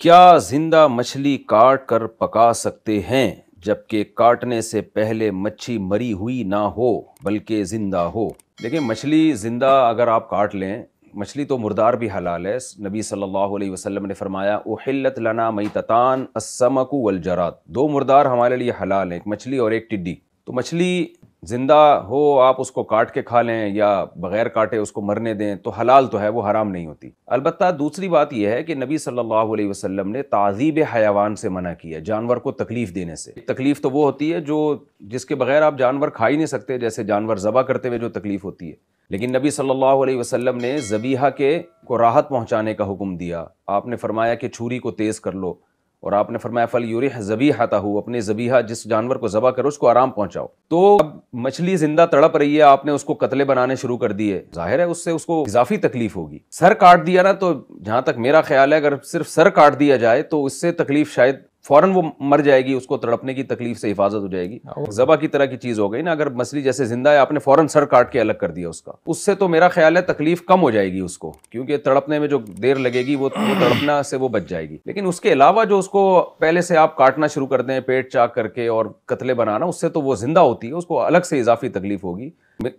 क्या जिंदा मछली काट कर पका सकते हैं जबकि काटने से पहले मच्छी मरी हुई ना हो बल्कि जिंदा हो। देखिए, मछली जिंदा अगर आप काट लें, मछली तो मुर्दार भी हलाल है। नबी सल्लल्लाहु अलैहि वसल्लम ने फरमाया उहिल्लत लना मैततान अस्समकु वल जराद, दो मुर्दार हमारे लिए हलाल हैं, एक मछली और एक टिड्डी। तो मछली जिंदा हो, आप उसको काट के खा लें या बगैर काटे उसको मरने दें तो हलाल तो है, वो हराम नहीं होती। अलबत्ता दूसरी बात यह है कि नबी सल्लल्लाहु अलैहि वसल्लम ने ताज़ीब हयावान से मना किया, जानवर को तकलीफ देने से। तकलीफ तो वो होती है जो जिसके बगैर आप जानवर खा ही नहीं सकते, जैसे जानवर ज़बा करते हुए जो तकलीफ होती है। लेकिन नबी सल्लल्लाहु अलैहि वसल्लम ने ज़बीहा के को राहत पहुंचाने का हुक्म दिया। आपने फरमाया कि छुरी को तेज़ कर लो, और आपने फरमाया फल यूरिह ज़बीहतहू, अपने ज़बीहा जिस जानवर को ज़बा करो उसको आराम पहुंचाओ। तो अब मछली जिंदा तड़प रही है, आपने उसको कतले बनाने शुरू कर दिए, जाहिर है उससे उसको इजाफी तकलीफ होगी। सर काट दिया ना, तो जहां तक मेरा ख्याल है अगर सिर्फ सर काट दिया जाए तो इससे तकलीफ शायद फौरन वो मर जाएगी, उसको तड़पने की तकलीफ से हिफाजत हो जाएगी। ज़बा की तरह की चीज हो गई ना, अगर मछली जैसे जिंदा है आपने फौरन सर काट के अलग कर दिया उसका, उससे तो मेरा ख्याल है तकलीफ कम हो जाएगी उसको, क्योंकि तड़पने में जो देर लगेगी वो तड़पना से वो बच जाएगी। लेकिन उसके अलावा जो उसको पहले से आप काटना शुरू कर दें पेट चाक करके और कतले बनाना, उससे तो वो जिंदा होती है, उसको अलग से इजाफी तकलीफ होगी।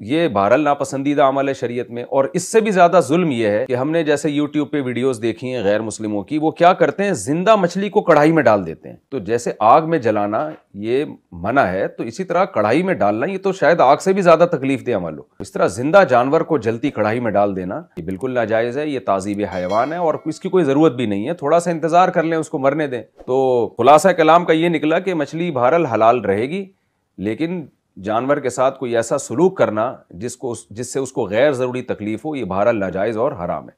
ये बहरहाल नापसंदीदा अमल है शरीयत में। और इससे भी ज्यादा जुल्म यह है कि हमने जैसे यूट्यूब पे वीडियोस देखी हैं गैर मुस्लिमों की, वो क्या करते हैं, जिंदा मछली को कढ़ाई में डाल देते हैं। तो जैसे आग में जलाना ये मना है, तो इसी तरह कढ़ाई में डालना ये तो शायद आग से भी ज्यादा तकलीफ दे अमल हो। इस तरह जिंदा जानवर को जलती कढ़ाई में डाल देना ये बिल्कुल नाजायज है, ये ताजीब हयावान है और इसकी कोई जरूरत भी नहीं है। थोड़ा सा इंतजार कर लें, उसको मरने दें। तो खुलासा कलाम का ये निकला कि मछली बहरहाल हलाल रहेगी, लेकिन जानवर के साथ कोई ऐसा सलूक करना जिससे उसको गैर जरूरी तकलीफ हो, ये बहरहाल नाजायज और हराम है।